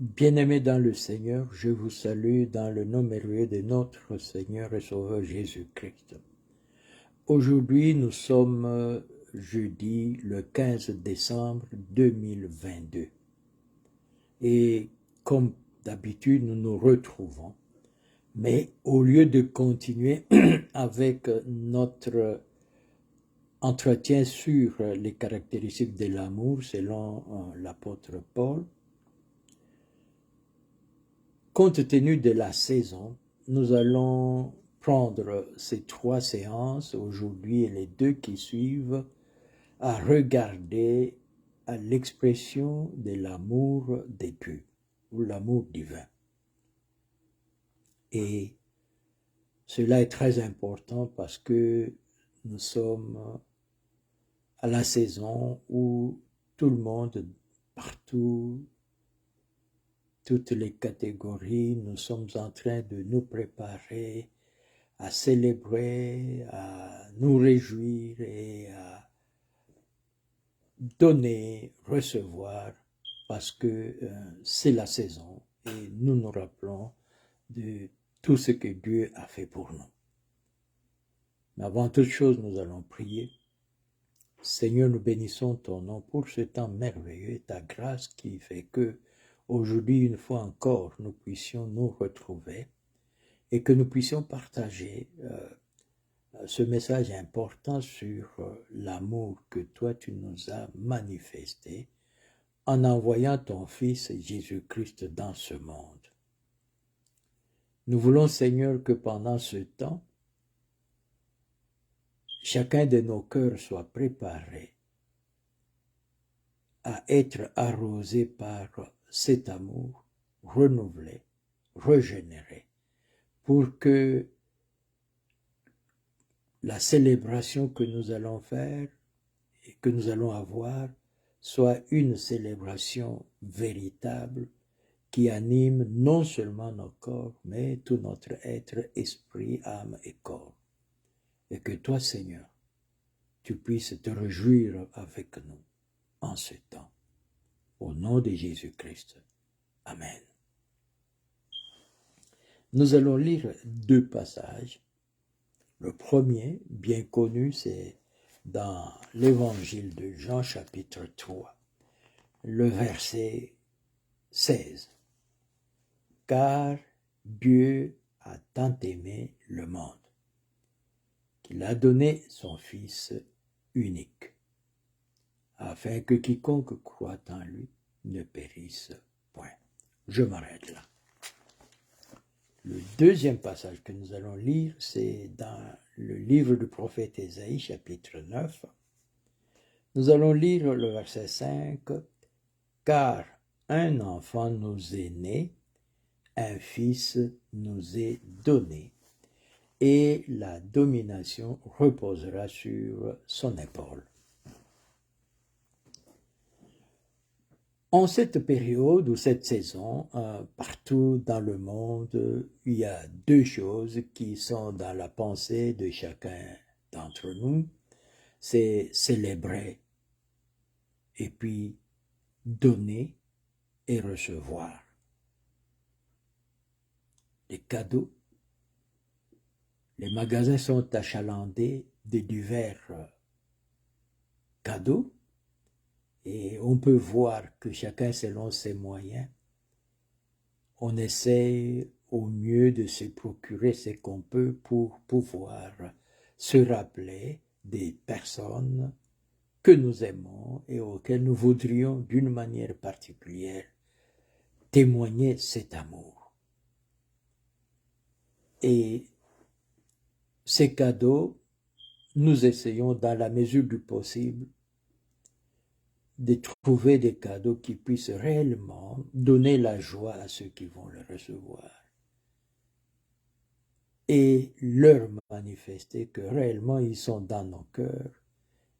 Bien-aimés dans le Seigneur, je vous salue dans le nom merveilleux de notre Seigneur et Sauveur Jésus-Christ. Aujourd'hui, nous sommes jeudi le 15 décembre 2022. Et comme d'habitude, nous nous retrouvons. Mais au lieu de continuer avec notre entretien sur les caractéristiques de l'amour selon l'apôtre Paul, compte tenu de la saison, nous allons prendre ces 3 séances, aujourd'hui et les 2 qui suivent, à regarder à l'expression de l'amour de Dieu, ou l'amour divin. Et cela est très important parce que nous sommes à la saison où tout le monde, partout, toutes les catégories, nous sommes en train de nous préparer à célébrer, à nous réjouir et à donner, recevoir, parce que c'est la saison et nous nous rappelons de tout ce que Dieu a fait pour nous. Mais avant toute chose, nous allons prier. Seigneur, nous bénissons ton nom pour ce temps merveilleux et ta grâce qui fait que aujourd'hui, une fois encore, nous puissions nous retrouver et que nous puissions partager ce message important sur l'amour que toi tu nous as manifesté en envoyant ton Fils Jésus-Christ dans ce monde. Nous voulons, Seigneur, que pendant ce temps, chacun de nos cœurs soit préparé à être arrosé par cet amour renouvelé, régénéré, pour que la célébration que nous allons faire et que nous allons avoir soit une célébration véritable qui anime non seulement nos corps, mais tout notre être, esprit, âme et corps. Et que toi, Seigneur, tu puisses te réjouir avec nous en ce temps. Au nom de Jésus-Christ. Amen. Nous allons lire 2 passages. Le premier, bien connu, c'est dans l'évangile de Jean chapitre 3, le verset 16. Car Dieu a tant aimé le monde, qu'il a donné son Fils unique, afin que quiconque croit en lui ne périsse point. Je m'arrête là. Le deuxième passage que nous allons lire, c'est dans le livre du prophète Ésaïe, chapitre 9. Nous allons lire le verset 5. « Car un enfant nous est né, un fils nous est donné, et la domination reposera sur son épaule. » En cette période ou cette saison, partout dans le monde, il y a 2 choses qui sont dans la pensée de chacun d'entre nous. C'est célébrer et puis donner et recevoir. Les cadeaux. Les magasins sont achalandés de divers cadeaux. Et on peut voir que chacun selon ses moyens, on essaie au mieux de se procurer ce qu'on peut pour pouvoir se rappeler des personnes que nous aimons et auxquelles nous voudrions d'une manière particulière témoigner cet amour. Et ces cadeaux, nous essayons dans la mesure du possible de trouver des cadeaux qui puissent réellement donner la joie à ceux qui vont le recevoir et leur manifester que réellement ils sont dans nos cœurs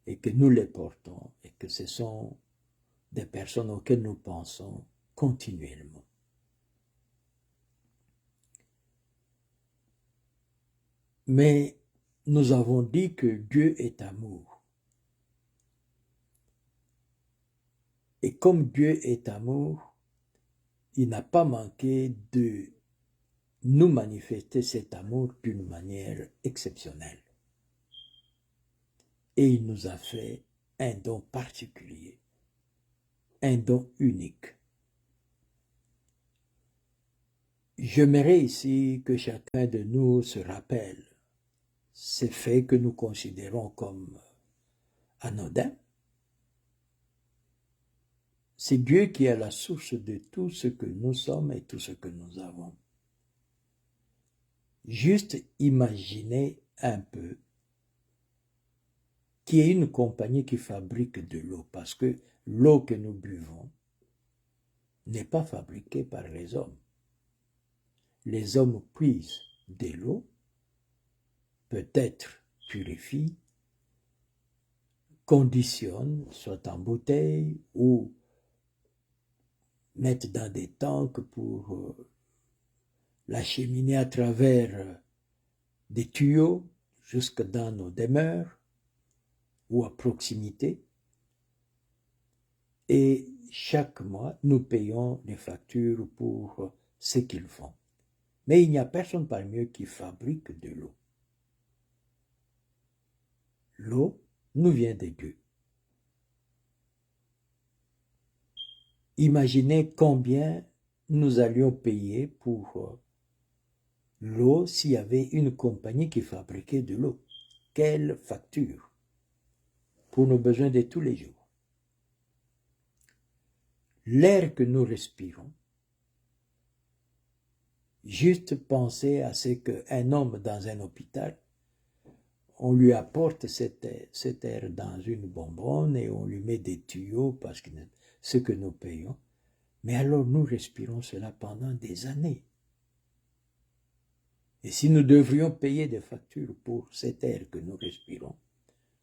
et que nous les portons et que ce sont des personnes auxquelles nous pensons continuellement. Mais nous avons dit que Dieu est amour. Et comme Dieu est amour, il n'a pas manqué de nous manifester cet amour d'une manière exceptionnelle. Et il nous a fait un don particulier, un don unique. J'aimerais ici que chacun de nous se rappelle ces faits que nous considérons comme anodins. C'est Dieu qui est la source de tout ce que nous sommes et tout ce que nous avons. Juste imaginez un peu qu'il y ait une compagnie qui fabrique de l'eau, parce que l'eau que nous buvons n'est pas fabriquée par les hommes. Les hommes puisent de l'eau, peut-être purifient, conditionnent, soit en bouteille ou mettent dans des tanks pour l'acheminer à travers des tuyaux jusque dans nos demeures ou à proximité. Et chaque mois, nous payons les factures pour ce qu'ils font. Mais il n'y a personne parmi eux qui fabrique de l'eau. L'eau nous vient de Dieu. Imaginez combien nous allions payer pour l'eau s'il y avait une compagnie qui fabriquait de l'eau. Quelle facture pour nos besoins de tous les jours. L'air que nous respirons, juste penser à ce qu'un homme dans un hôpital, on lui apporte cet air dans une bonbonne et on lui met des tuyaux parce que ce que nous payons. Mais alors nous respirons cela pendant des années. Et si nous devrions payer des factures pour cet air que nous respirons,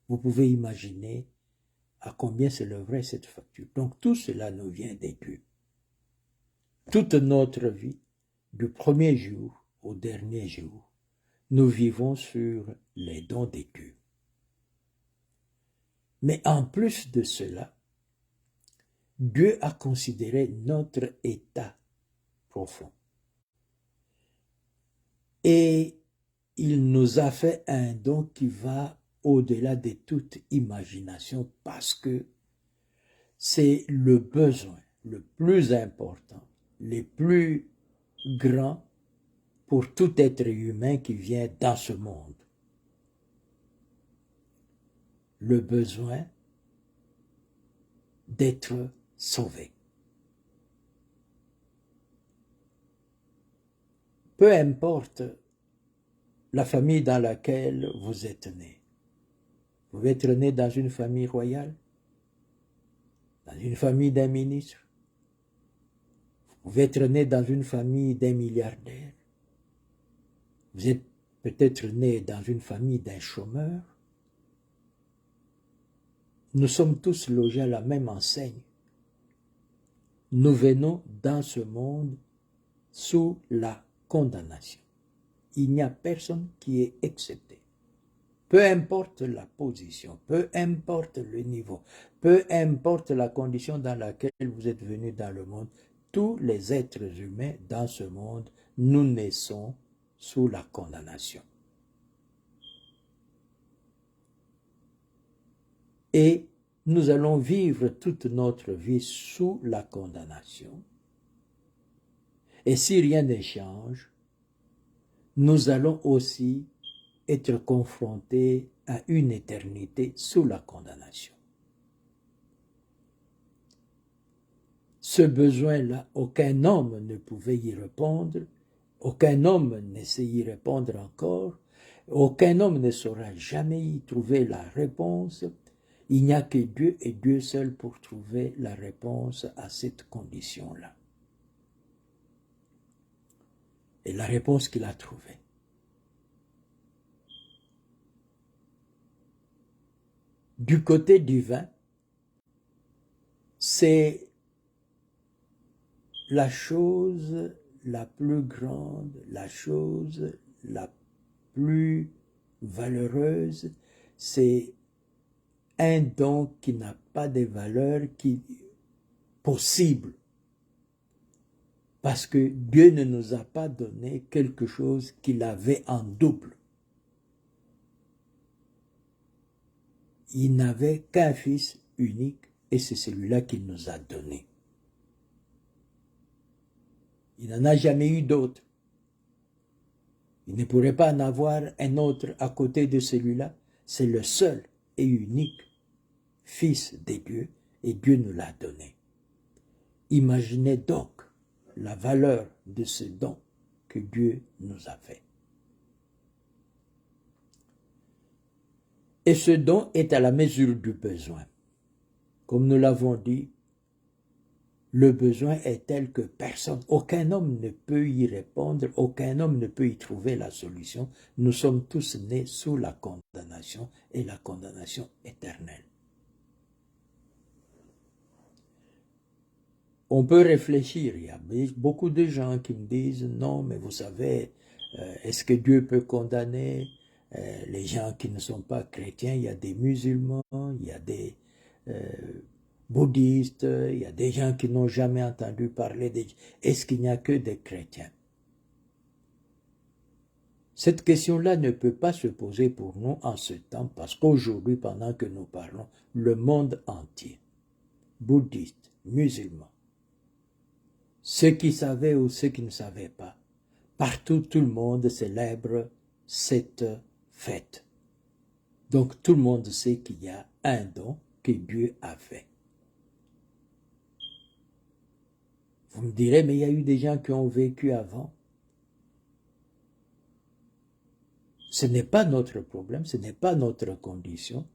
vous pouvez imaginer à combien s'élèverait cette facture. Donc tout cela nous vient des dieux. Toute notre vie, du premier jour au dernier jour, nous vivons sur les dons des dieux. Mais en plus de cela, Dieu a considéré notre état profond. Et il nous a fait un don qui va au-delà de toute imagination parce que c'est le besoin le plus important, le plus grand pour tout être humain qui vient dans ce monde. Le besoin d'être sauvé. Peu importe la famille dans laquelle vous êtes né. Vous pouvez être né dans une famille royale, dans une famille d'un ministre. Vous pouvez être né dans une famille d'un milliardaire. Vous êtes peut-être né dans une famille d'un chômeur. Nous sommes tous logés à la même enseigne. Nous venons dans ce monde sous la condamnation. Il n'y a personne qui est excepté. Peu importe la position, peu importe le niveau, peu importe la condition dans laquelle vous êtes venu dans le monde, tous les êtres humains dans ce monde, nous naissons sous la condamnation. Et nous allons vivre toute notre vie sous la condamnation. Et si rien ne change, nous allons aussi être confrontés à une éternité sous la condamnation. Ce besoin-là, aucun homme ne pouvait y répondre, aucun homme ne sait y répondre encore, aucun homme ne saura jamais y trouver la réponse. Il n'y a que Dieu et Dieu seul pour trouver la réponse à cette condition-là. Et la réponse qu'il a trouvée. Du côté divin, c'est la chose la plus grande, la chose la plus valeureuse, c'est un don qui n'a pas de valeur possible Parce que Dieu ne nous a pas donné quelque chose qu'il avait en double. Il n'avait qu'un fils unique et c'est celui-là qu'il nous a donné. Il n'en a jamais eu d'autre. Il ne pourrait pas en avoir un autre à côté de celui-là. C'est le seul et unique Fils de Dieu et Dieu nous l'a donné. Imaginez donc la valeur de ce don que Dieu nous a fait. Et ce don est à la mesure du besoin. Comme nous l'avons dit, le besoin est tel que personne, aucun homme ne peut y répondre, aucun homme ne peut y trouver la solution. Nous sommes tous nés sous la condamnation et la condamnation éternelle. On peut réfléchir, il y a beaucoup de gens qui me disent, non, mais vous savez, est-ce que Dieu peut condamner les gens qui ne sont pas chrétiens? Il y a des musulmans, il y a des bouddhistes, il y a des gens qui n'ont jamais entendu parler de... Est-ce qu'il n'y a que des chrétiens? Cette question-là ne peut pas se poser pour nous en ce temps, parce qu'aujourd'hui, pendant que nous parlons, le monde entier, bouddhistes, musulmans, ceux qui savaient ou ceux qui ne savaient pas, partout tout le monde célèbre cette fête. Donc tout le monde sait qu'il y a un don que Dieu a fait. Vous me direz, mais il y a eu des gens qui ont vécu avant. Ce n'est pas notre problème, ce n'est pas notre condition.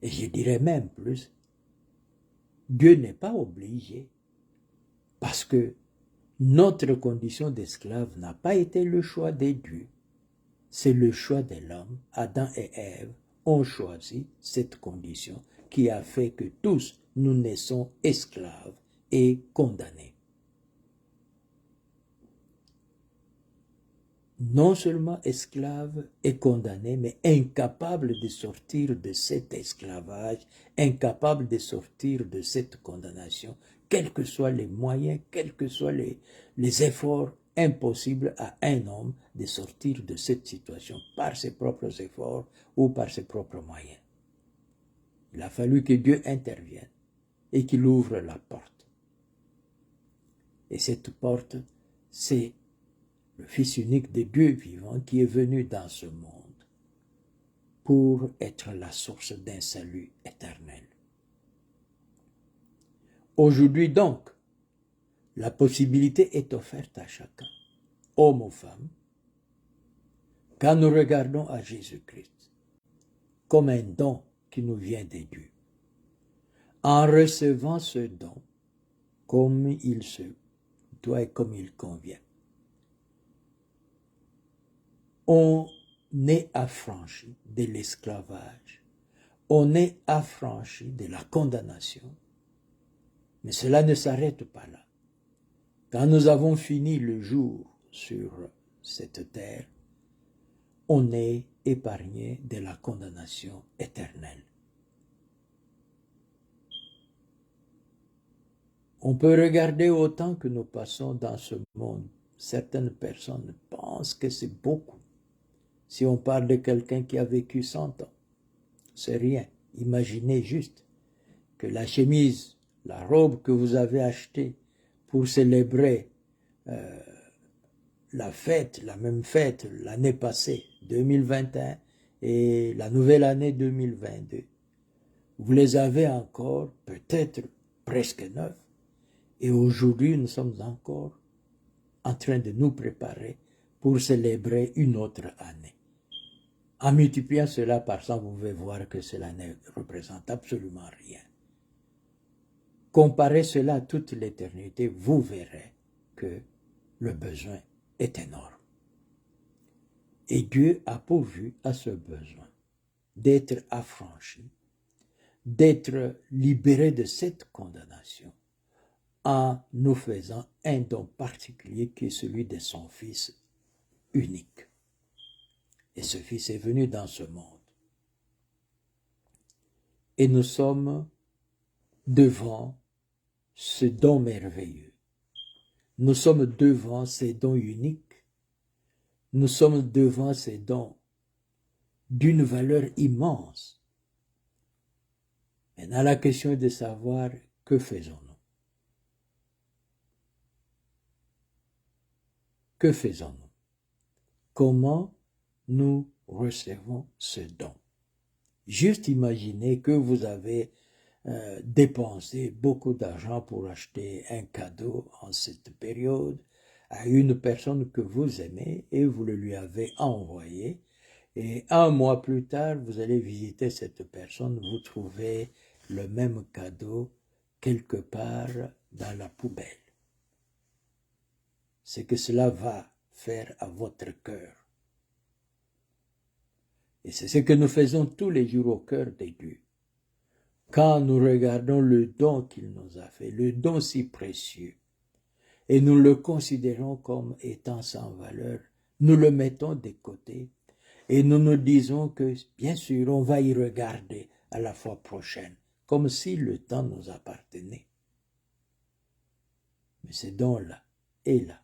Et je dirais même plus, Dieu n'est pas obligé. Parce que notre condition d'esclave n'a pas été le choix de Dieu. C'est le choix de l'homme. Adam et Ève ont choisi cette condition qui a fait que tous nous naissons esclaves et condamnés. Non seulement esclaves et condamnés, mais incapables de sortir de cet esclavage, incapables de sortir de cette condamnation, quels que soient les moyens, quels que soient les efforts, impossible à un homme de sortir de cette situation par ses propres efforts ou par ses propres moyens. Il a fallu que Dieu intervienne et qu'il ouvre la porte. Et cette porte, c'est le Fils unique de Dieu vivant qui est venu dans ce monde pour être la source d'un salut éternel. Aujourd'hui donc, la possibilité est offerte à chacun, homme ou femme, quand nous regardons à Jésus-Christ comme un don qui nous vient de Dieu. En recevant ce don comme il se doit et comme il convient, on est affranchi de l'esclavage, on est affranchi de la condamnation, mais cela ne s'arrête pas là. Quand nous avons fini le jour sur cette terre, on est épargné de la condamnation éternelle. On peut regarder autant que nous passons dans ce monde. Certaines personnes pensent que c'est beaucoup. Si on parle de quelqu'un qui a vécu 100 ans, c'est rien. Imaginez juste que la chemise, la robe que vous avez achetée pour célébrer la fête, la même fête l'année passée, 2021, et la nouvelle année 2022, vous les avez encore peut-être presque neufs. Et aujourd'hui, nous sommes encore en train de nous préparer pour célébrer une autre année. En multipliant cela par 100, vous pouvez voir que cela ne représente absolument rien. Comparez cela à toute l'éternité, vous verrez que le besoin est énorme. Et Dieu a pourvu à ce besoin d'être affranchi, d'être libéré de cette condamnation en nous faisant un don particulier qui est celui de son Fils unique. Et ce Fils est venu dans ce monde. Et nous sommes devant ce don merveilleux. Nous sommes devant ces dons uniques. Nous sommes devant ces dons d'une valeur immense. Maintenant, la question est de savoir que faisons-nous? Que faisons-nous? Comment nous recevons ce don? Juste imaginez que vous avez dépensé beaucoup d'argent pour acheter un cadeau en cette période à une personne que vous aimez et vous le lui avez envoyé. Et un mois plus tard, vous allez visiter cette personne, vous trouvez le même cadeau quelque part dans la poubelle. C'est que cela va faire à votre cœur. Et c'est ce que nous faisons tous les jours au cœur de Dieu. Quand nous regardons le don qu'il nous a fait, le don si précieux, et nous le considérons comme étant sans valeur, nous le mettons de côté et nous nous disons que, bien sûr, on va y regarder à la fois prochaine, comme si le temps nous appartenait. Mais ce don-là est là,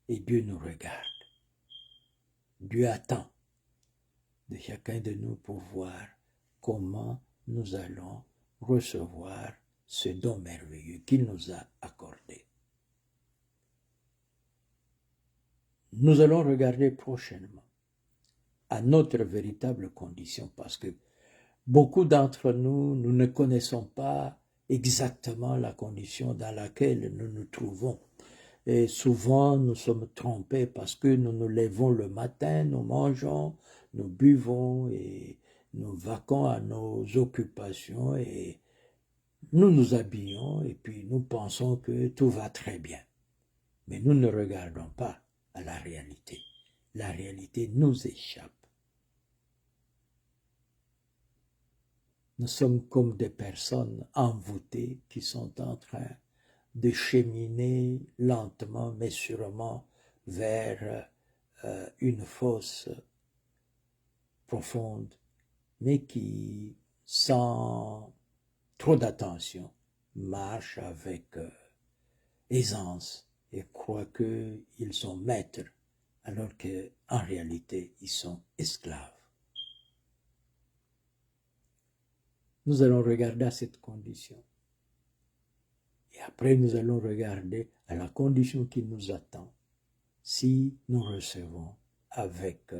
et Dieu nous regarde. Dieu attend de chacun de nous pour voir comment nous allons recevoir ce don merveilleux qu'il nous a accordé. Nous allons regarder prochainement à notre véritable condition parce que beaucoup d'entre nous, nous ne connaissons pas exactement la condition dans laquelle nous nous trouvons. Et souvent, nous sommes trompés parce que nous nous levons le matin, nous mangeons, nous buvons et nous vaquons à nos occupations et nous nous habillons et puis nous pensons que tout va très bien. Mais nous ne regardons pas à la réalité. La réalité nous échappe. Nous sommes comme des personnes envoûtées qui sont en train de cheminer lentement mais sûrement vers une fosse profonde, mais qui, sans trop d'attention, marchent avec aisance et croient qu'ils sont maîtres, alors qu'en réalité, ils sont esclaves. Nous allons regarder à cette condition. Et après, nous allons regarder à la condition qui nous attend si nous recevons avec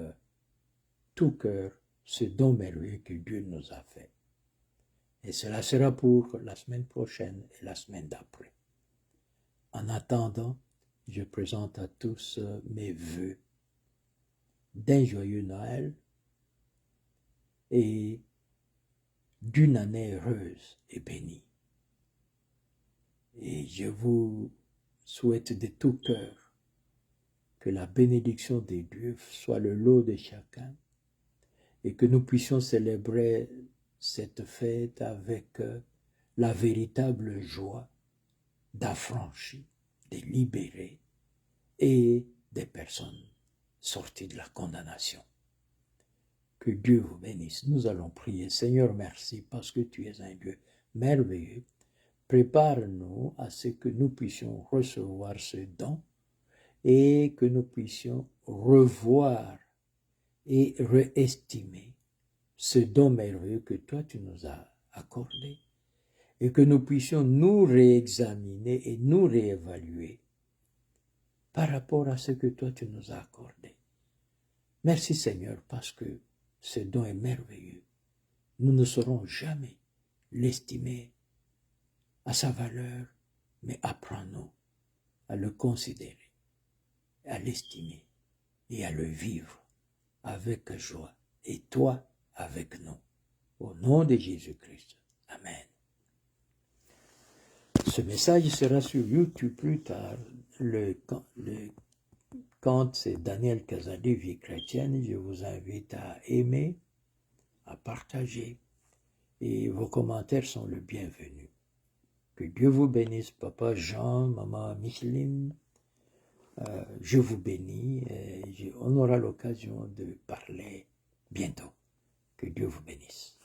tout cœur ce don merveilleux que Dieu nous a fait. Et cela sera pour la semaine prochaine et la semaine d'après. En attendant, je présente à tous mes vœux d'un joyeux Noël et d'une année heureuse et bénie. Et je vous souhaite de tout cœur que la bénédiction de Dieu soit le lot de chacun et que nous puissions célébrer cette fête avec la véritable joie d'affranchis, de libérés et des personnes sorties de la condamnation. Que Dieu vous bénisse. Nous allons prier. Seigneur, merci parce que tu es un Dieu merveilleux. Prépare-nous à ce que nous puissions recevoir ce don et que nous puissions revoir et réestimer ce don merveilleux que toi tu nous as accordé et que nous puissions nous réexaminer et nous réévaluer par rapport à ce que toi tu nous as accordé. Merci Seigneur parce que ce don est merveilleux. Nous ne saurons jamais l'estimer à sa valeur, mais apprends-nous à le considérer, à l'estimer et à le vivre avec joie. Et toi avec nous. Au nom de Jésus-Christ. Amen. Ce message sera sur YouTube plus tard. Le compte, c'est Daniel Cazadé, Vie chrétienne. Je vous invite à aimer, à partager. Et vos commentaires sont le bienvenu. Que Dieu vous bénisse, Papa Jean, Maman Micheline. Je vous bénis et on aura l'occasion de parler bientôt. Que Dieu vous bénisse.